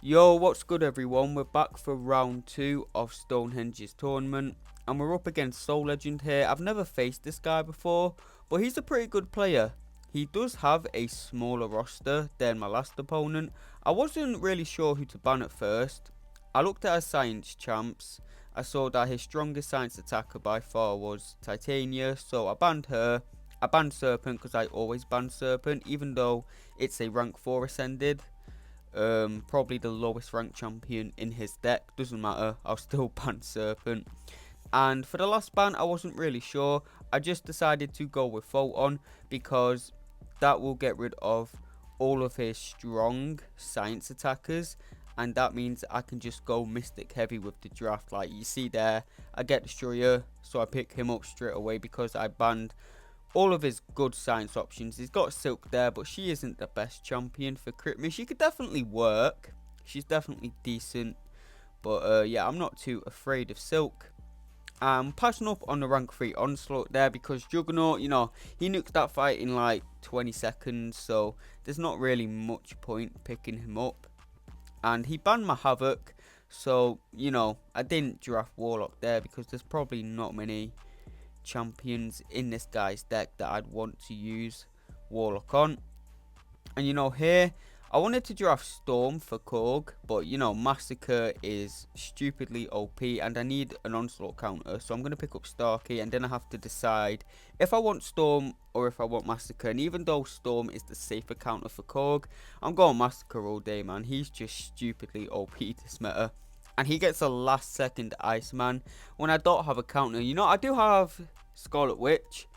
Yo, what's good everyone? We're back for round 2 of Stonehenge's tournament and we're up against Soul Legend here. I've never faced this guy before, but he's a pretty good player. He does have a smaller roster than my last opponent. I wasn't really sure who to ban at first. I looked at his science champs. I saw that his strongest science attacker by far was Titania, so I banned her. I banned Serpent because I always ban Serpent, even though it's a rank 4 ascended. Probably the lowest ranked champion in his deck. Doesn't matter, I'll still ban Serpent. And for the last ban, I wasn't really sure. I just decided to go with Photon because that will get rid of all of his strong science attackers. And that means I can just go Mystic heavy with the draft. Like you see there, I get Destroyer, so I pick him up straight away because I banned all of his good science options. He's got Silk there, but she isn't the best champion for crit me. She could definitely work. She's definitely decent. But yeah, I'm not too afraid of Silk. I'm passing up on the rank 3 Onslaught there because Juggernaut, he nukes that fight in like 20 seconds. So there's not really much point picking him up. And he banned my Havoc. So, I didn't draft Warlock there because there's probably not many champions in this guy's deck that I'd want to use Warlock on. And here I wanted to draft Storm for Korg, but Massacre is stupidly OP and I need an Onslaught counter, so I'm going to pick up Starkey and then I have to decide if I want Storm or if I want Massacre. And even though Storm is the safer counter for Korg, I'm going Massacre all day, man. He's just stupidly OP this meta. And he gets a last second Iceman when I don't have a counter. I do have Scarlet Witch.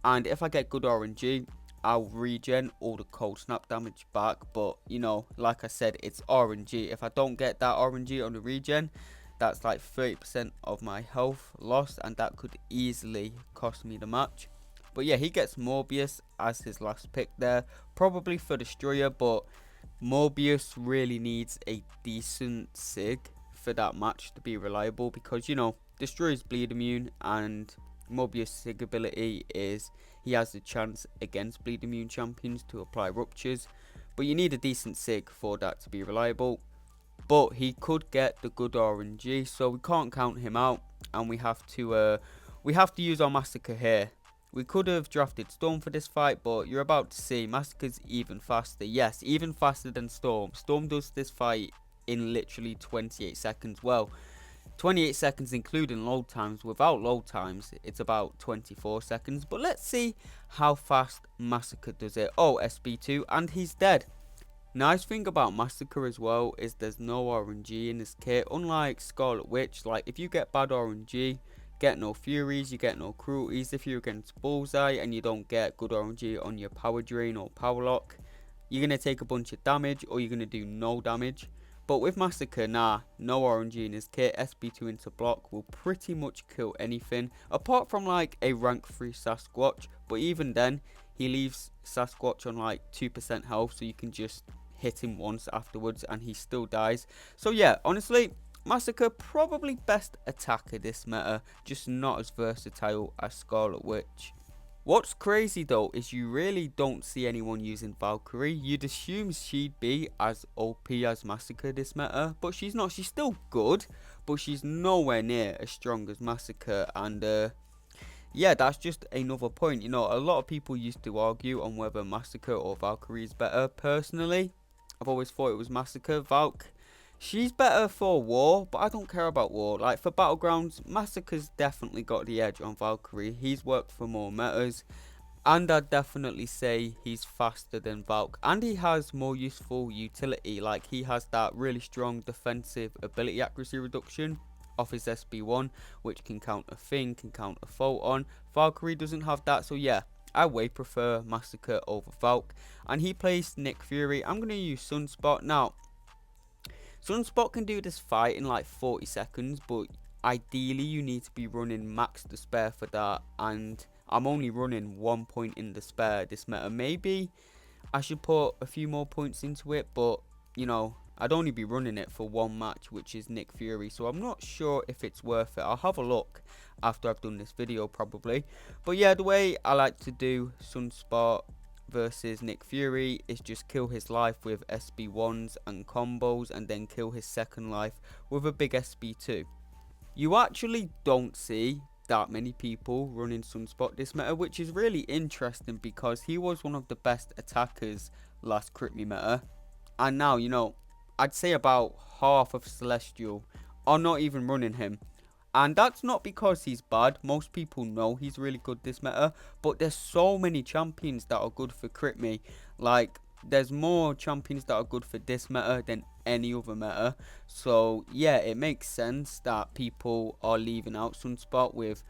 And if I get good RNG, I'll regen all the cold snap damage back. But, like I said, it's RNG. If I don't get that RNG on the regen, that's like 30% of my health lost. And that could easily cost me the match. But yeah, he gets Morbius as his last pick there. Probably for Destroyer, but Morbius really needs a decent Sig for that match to be reliable because, Destroyer's bleed immune and Morbius' Sig ability is he has the chance against bleed immune champions to apply ruptures, but you need a decent Sig for that to be reliable. But he could get the good RNG, so we can't count him out, and we have to use our Massacre here. We could have drafted Storm for this fight, but you're about to see Massacre's even faster. Yes, even faster than Storm. Storm does this fight in literally 28 seconds. Well, 28 seconds including load times. Without load times, it's about 24 seconds. But let's see how fast Massacre does it. Oh, SB2, and he's dead. Nice thing about Massacre as well is there's no RNG in this kit. Unlike Scarlet Witch, like if you get bad RNG, get no Furies, you get no Cruelties. If you're against Bullseye and you don't get good RNG on your Power Drain or Power Lock, you're going to take a bunch of damage or you're going to do no damage. But with Massacre, no RNG in his kit. SB2 into block will pretty much kill anything, apart from like a rank 3 Sasquatch. But even then, he leaves Sasquatch on like 2% health, so you can just hit him once afterwards and he still dies. So yeah, honestly, Massacre probably best attacker this meta, just not as versatile as Scarlet Witch. What's crazy though is you really don't see anyone using Valkyrie. You'd assume she'd be as OP as Massacre this meta, but she's not. She's still good, but she's nowhere near as strong as Massacre. And yeah, that's just another point. A lot of people used to argue on whether Massacre or Valkyrie is better. Personally, I've always thought it was Massacre. Valk, she's better for war, but I don't care about war. Like for Battlegrounds, Massacre's definitely got the edge on Valkyrie. He's worked for more metas. And I'd definitely say he's faster than Valk. And he has more useful utility. Like he has that really strong defensive ability accuracy reduction off his SB1, which can counter Thing, can counter Photon. Valkyrie doesn't have that, so yeah, I way prefer Massacre over Valk. And he plays Nick Fury. I'm going to use Sunspot. Now, Sunspot can do this fight in like 40 seconds, but ideally you need to be running max despair for that. And I'm only running 1 point in despair this meta. Maybe I should put a few more points into it, but I'd only be running it for one match, which is Nick Fury, so I'm not sure if it's worth it. I'll have a look after I've done this video probably. But yeah, the way I like to do Sunspot versus Nick Fury is just kill his life with SB1s and combos, and then kill his second life with a big SB2. You actually don't see that many people running Sunspot this meta, which is really interesting because he was one of the best attackers last Crit Me meta. And now, I'd say about half of Celestial are not even running him. And that's not because he's bad. Most people know he's really good this meta. But there's so many champions that are good for Crit Me. Like, there's more champions that are good for this meta than any other meta. So, yeah, it makes sense that people are leaving out Sunspot with,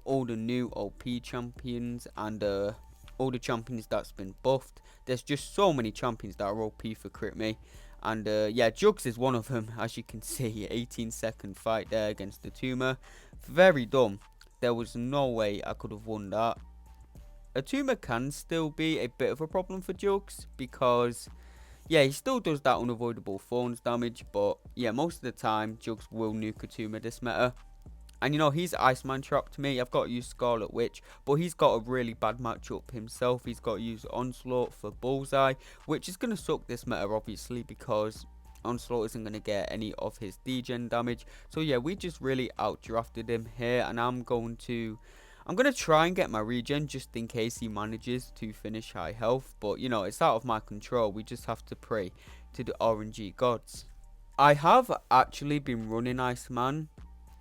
all the new OP champions and all the champions that's been buffed. There's just so many champions that are OP for Crit Me. And yeah, Jugs is one of them, as you can see. 18-second fight there against the Tumor. Very dumb. There was no way I could have won that. A Tumor can still be a bit of a problem for Jugs because, yeah, he still does that unavoidable Thorns damage. But yeah, most of the time, Jugs will nuke a Tumor this meta. And he's Iceman trapped me. I've got to use Scarlet Witch, but he's got a really bad matchup himself. He's got to use Onslaught for Bullseye, which is going to suck this meta, obviously, because Onslaught isn't going to get any of his degen damage. So yeah, we just really outdrafted him here, and I'm going to try and get my regen just in case he manages to finish high health. But it's out of my control. We just have to pray to the RNG gods. I have actually been running Iceman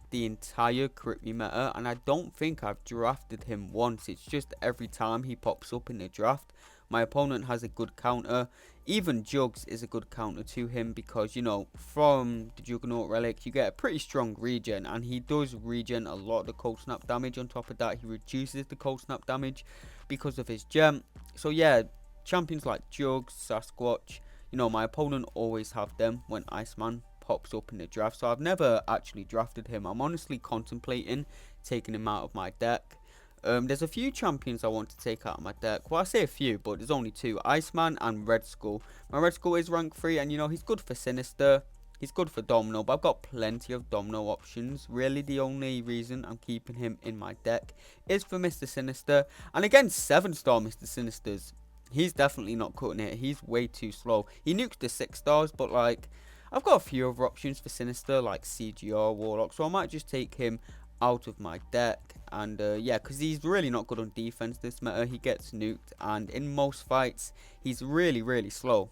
the entire Crit Me meta, and I don't think I've drafted him once. It's just every time he pops up in the draft, my opponent has a good counter. Even Jugs is a good counter to him because, from the Juggernaut Relic, you get a pretty strong regen, and he does regen a lot of the cold snap damage. On top of that, he reduces the cold snap damage because of his gem. So yeah, champions like Jugs, Sasquatch, my opponent always have them when Iceman pops up in the draft. So I've never actually drafted him. I'm honestly contemplating taking him out of my deck. There's a few champions I want to take out of my deck. Well, I say a few, but there's only two: Iceman and Red Skull. My Red Skull is rank 3, and he's good for Sinister. He's good for Domino, but I've got plenty of Domino options. Really, the only reason I'm keeping him in my deck is for Mr. Sinister. And again, 7-star Mr. Sinisters. He's definitely not cutting it. He's way too slow. He nukes the 6 stars, but like, I've got a few other options for Sinister, like CGR, Warlock, so I might just take him out of my deck. And yeah, because he's really not good on defense this meta. He gets nuked, and in most fights, he's really, really slow.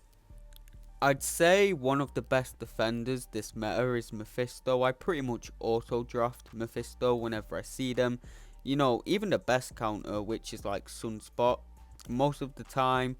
I'd say one of the best defenders this meta is Mephisto. I pretty much auto-draft Mephisto whenever I see them. Even the best counter, which is like Sunspot, most of the time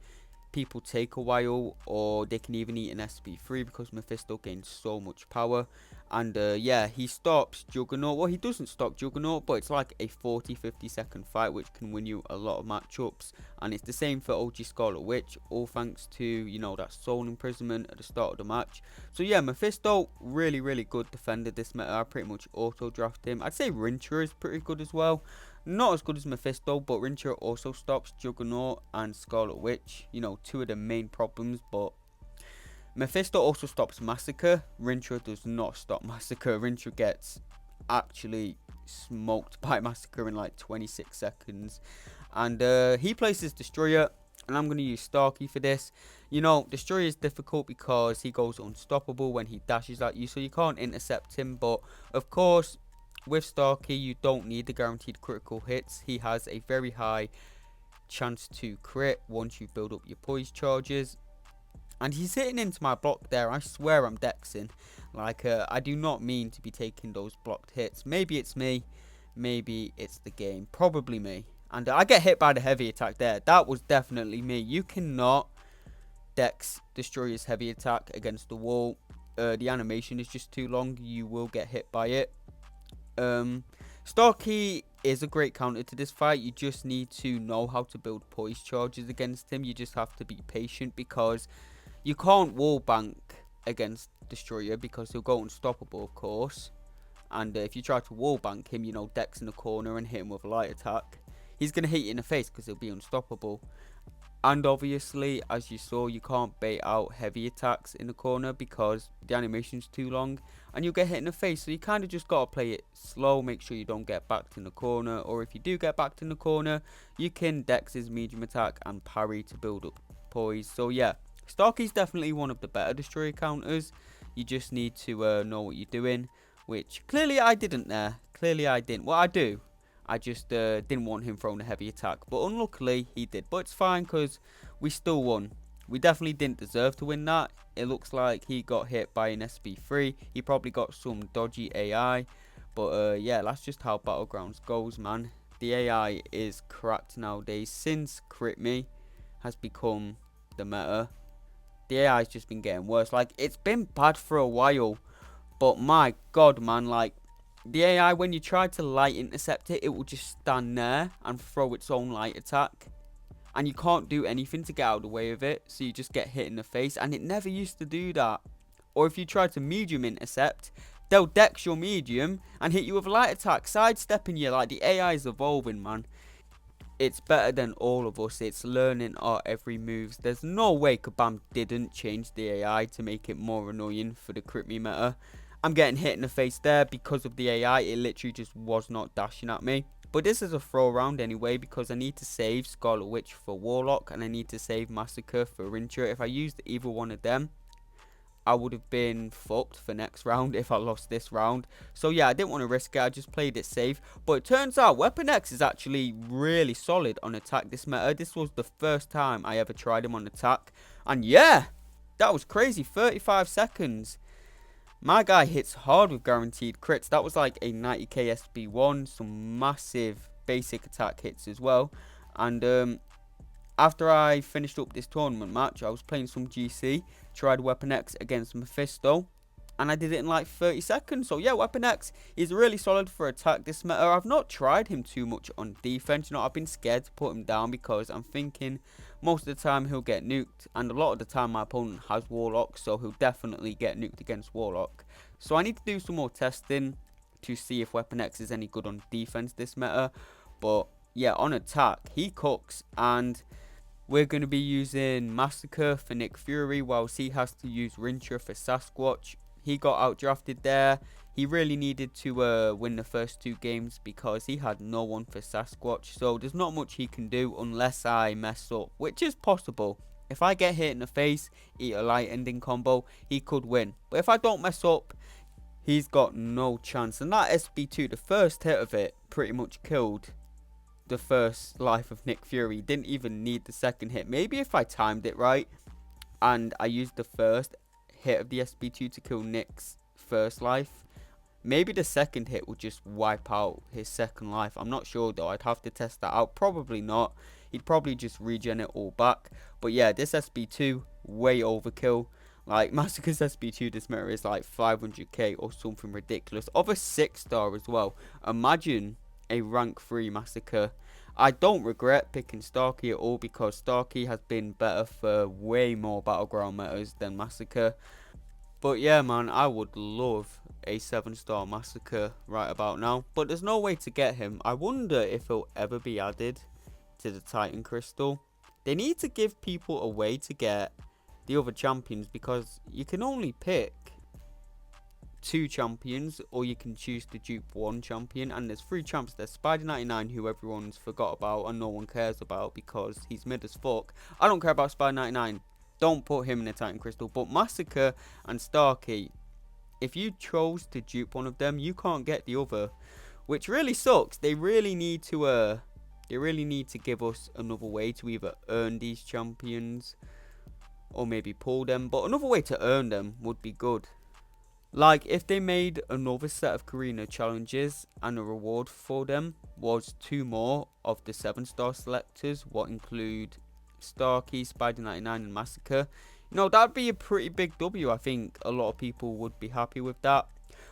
people take a while, or they can even eat an SB3 because Mephisto gains so much power. And yeah, he stops Juggernaut. Well, he doesn't stop Juggernaut, but it's like a 40-50 second fight, which can win you a lot of matchups. And it's the same for OG Scarlet Witch, all thanks to that soul imprisonment at the start of the match. So yeah, Mephisto, really, really good defender this meta. I pretty much auto draft him. I'd say Rintra is pretty good as well. Not as good as Mephisto, but Rintra also stops Juggernaut and Scarlet Witch. Two of the main problems, but Mephisto also stops Massacre. Rintra does not stop Massacre. Rintra gets actually smoked by Massacre in like 26 seconds. And he places Destroyer, and I'm going to use Starkey for this. Destroyer is difficult because he goes unstoppable when he dashes at you, so you can't intercept him. But of course, with Starkey, you don't need the guaranteed critical hits. He has a very high chance to crit once you build up your poise charges. And he's hitting into my block there. I swear I'm dexing. Like, I do not mean to be taking those blocked hits. Maybe it's me. Maybe it's the game. Probably me. And I get hit by the heavy attack there. That was definitely me. You cannot dex Destroyer's heavy attack against the wall. The animation is just too long. You will get hit by it. Starkey is a great counter to this fight. You just need to know how to build poise charges against him. You just have to be patient because you can't wall bank against Destroyer because he'll go unstoppable, of course. And if you try to wall bank him, dex in the corner and hit him with a light attack, he's going to hit you in the face because he'll be unstoppable. And obviously, as you saw, you can't bait out heavy attacks in the corner because the animation's too long and you'll get hit in the face. So you kind of just got to play it slow, make sure you don't get backed in the corner. Or if you do get backed in the corner, you can dex his medium attack and parry to build up poise. So yeah, Starkey's definitely one of the better destroyer counters. You just need to know what you're doing, which clearly I didn't there. Clearly I didn't. Well, I do. I just didn't want him throwing a heavy attack. But unluckily, he did. But it's fine because we still won. We definitely didn't deserve to win that. It looks like he got hit by an SB3. He probably got some dodgy AI. But yeah, that's just how Battlegrounds goes, man. The AI is cracked nowadays. Since Crit Me has become the meta, the AI has just been getting worse. Like, it's been bad for a while. But my god, man, like, the AI, when you try to light intercept it, it will just stand there and throw its own light attack. And you can't do anything to get out of the way of it, so you just get hit in the face. And it never used to do that. Or if you try to medium intercept, they'll dex your medium and hit you with a light attack, sidestepping you. Like, the AI is evolving, man. It's better than all of us. It's learning our every moves. There's no way Kabam didn't change the AI to make it more annoying for the crit me meta. I'm getting hit in the face there because of the AI. It literally just was not dashing at me. But this is a throw round anyway because I need to save Scarlet Witch for Warlock and I need to save Massacre for Rincher. If I used either one of them, I would have been fucked for next round if I lost this round. So yeah, I didn't want to risk it. I just played it safe. But it turns out Weapon X is actually really solid on attack this meta. This was the first time I ever tried him on attack. And yeah, that was crazy. 35 seconds. My guy hits hard with guaranteed crits. That was like a 90k SB1. Some massive basic attack hits as well. And after I finished up this tournament match, I was playing some GC, tried Weapon X against Mephisto, and I did it in like 30 seconds. So yeah, Weapon X is really solid for attack this meta. I've not tried him too much on defense. You know, I've been scared to put him down because I'm thinking most of the time he'll get nuked, and a lot of the time my opponent has Warlock, so he'll definitely get nuked against Warlock. So I need to do some more testing to see if Weapon X is any good on defense this meta. But yeah, on attack, he cooks, and we're going to be using Massacre for Nick Fury, whilst he has to use Rincher for Sasquatch. He got outdrafted there. He really needed to win the first two games because he had no one for Sasquatch. So there's not much he can do unless I mess up, which is possible. If I get hit in the face, eat a light ending combo, he could win. But if I don't mess up, he's got no chance. And that SB2, the first hit of it, pretty much killed the first life of Nick Fury. Didn't even need the second hit. Maybe if I timed it right and I used the first hit of the SB2 to kill Nick's first life, maybe the second hit would just wipe out his second life. I'm not sure though. I'd have to test that out. Probably not. He'd probably just regen it all back. But yeah, this SB2, way overkill. Like, Massacre's SB2 this meta is like 500k or something ridiculous. Of a 6-star as well. Imagine a rank 3 Massacre. I don't regret picking Starkey at all because Starkey has been better for way more Battleground metas than Massacre. But yeah, man, I would love a 7-star Massacre right about now. But there's no way to get him. I wonder if he'll ever be added to the Titan Crystal. They need to give people a way to get the other champions because you can only pick 2 champions, or you can choose to dupe 1 champion, and there's 3 champs. There's Spider 99, who everyone's forgot about and no one cares about because he's mid as fuck. I don't care about Spider 99. Don't put him in the Titan Crystal. But Massacre and Starkey, if you chose to dupe one of them, you can't get the other, which really sucks. They really need to give us another way to either earn these champions or maybe pull them. But another way to earn them would be good. Like, if they made another set of Karina challenges and the reward for them was 2 more of the 7-star selectors, what include Starkey, Spider 99 and Massacre, you know, that'd be a pretty big W. I think a lot of people would be happy with that.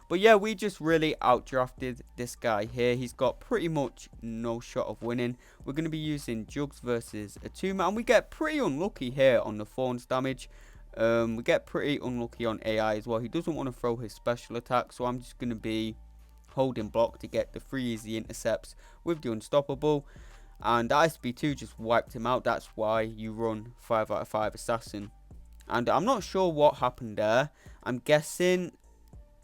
But yeah, we just really outdrafted this guy here. He's got pretty much no shot of winning. We're going to be using Jugs versus Atuma, and we get pretty unlucky here on the Thorns damage. We get pretty unlucky on AI as well. He doesn't want to throw his special attack, so I'm just going to be holding block to get the 3 easy intercepts with the Unstoppable. and the SB2 just wiped him out. That's why you run 5 out of 5 assassin. And I'm not sure what happened there. I'm guessing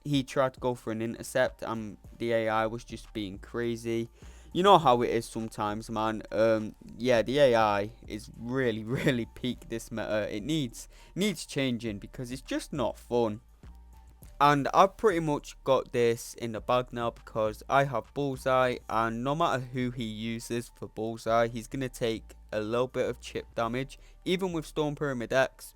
he tried to go for an intercept and the AI was just being crazy. You know how it is sometimes, man. Yeah, the AI is really really peaked this meta. It needs changing because it's just not fun. And I've pretty much got this in the bag now because I have Bullseye, and no matter who he uses for Bullseye, he's going to take a little bit of chip damage. Even with Storm Pyramid X,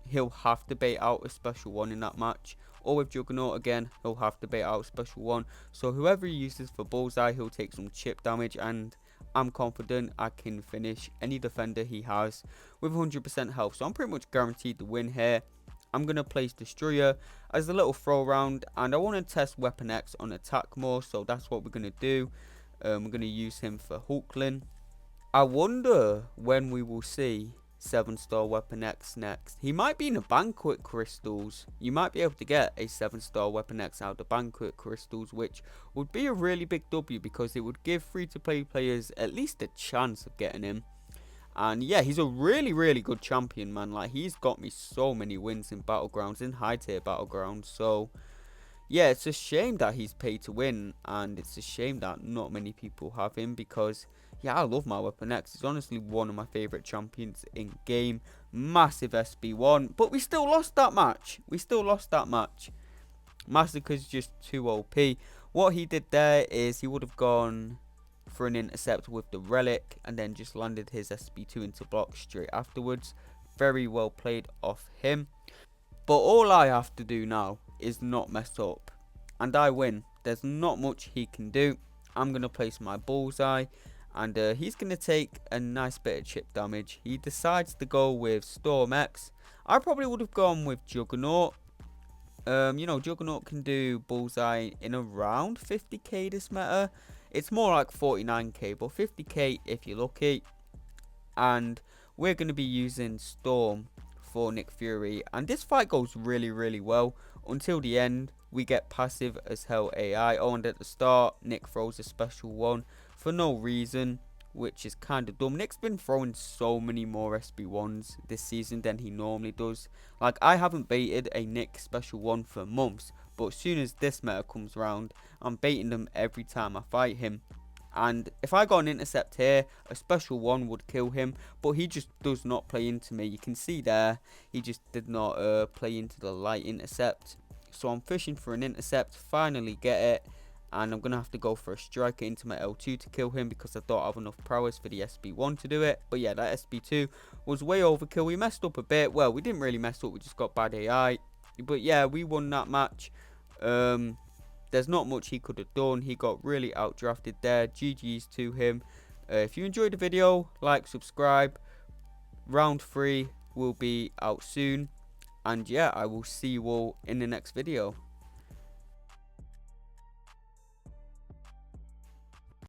he'll have to bait out a special one in that match. Or with Juggernaut again, he'll have to bait out a special one. So whoever he uses for Bullseye, he'll take some chip damage, and I'm confident I can finish any defender he has with 100% health. So I'm pretty much guaranteed to win here. I'm going to place Destroyer as a little throw round, and I want to test Weapon X on attack more, so that's what we're going to do. We're going to use him for Hulkling. I wonder when we will see 7-star Weapon X next. He might be in the Banquet Crystals. You might be able to get a 7-star Weapon X out of the Banquet Crystals, which would be a really big W because it would give free-to-play players at least a chance of getting him. And yeah, he's a really, really good champion, man. Like, he's got me so many wins in Battlegrounds, in high-tier Battlegrounds. So, yeah, it's a shame that he's paid to win. And it's a shame that not many people have him because, yeah, I love my Weapon X. He's honestly one of my favourite champions in game. Massive SB1. But we still lost that match. Massacre's just too OP. What he did there is he would have gone for an intercept with the relic and then just landed his SB2 into block straight afterwards. Very well played off him. But all I have to do now is not mess up and I win. There's not much he can do. I'm going to place my Bullseye, and he's going to take a nice bit of chip damage. He decides to go with Storm X. I probably would have gone with Juggernaut. You know, Juggernaut can do Bullseye in around 50k this meta. It's more like 49k, but 50k if you're lucky. And we're going to be using Storm for Nick Fury. And this fight goes really, really well until the end. We get passive as hell AI. Oh, and at the start, Nick throws a special one for no reason, which is kind of dumb. Nick's been throwing so many more SB1s this season than he normally does. Like, I haven't baited a Nick special one for months, but as soon as this meta comes around, I'm baiting them every time I fight him. And if I got an intercept here, a special one would kill him, but he just does not play into me. You can see there, he just did not play into the light intercept. So I'm fishing for an intercept, finally get it, and I'm going to have to go for a striker into my L2 to kill him because I don't have enough prowess for the SB1 to do it. But yeah, that SB2 was way overkill. We messed up a bit. Well, we didn't really mess up, we just got bad AI. But yeah, we won that match. There's not much he could have done. He got really outdrafted there. GG's to him. If you enjoyed the video, like, subscribe. Round 3 will be out soon. And yeah, I will see you all in the next video.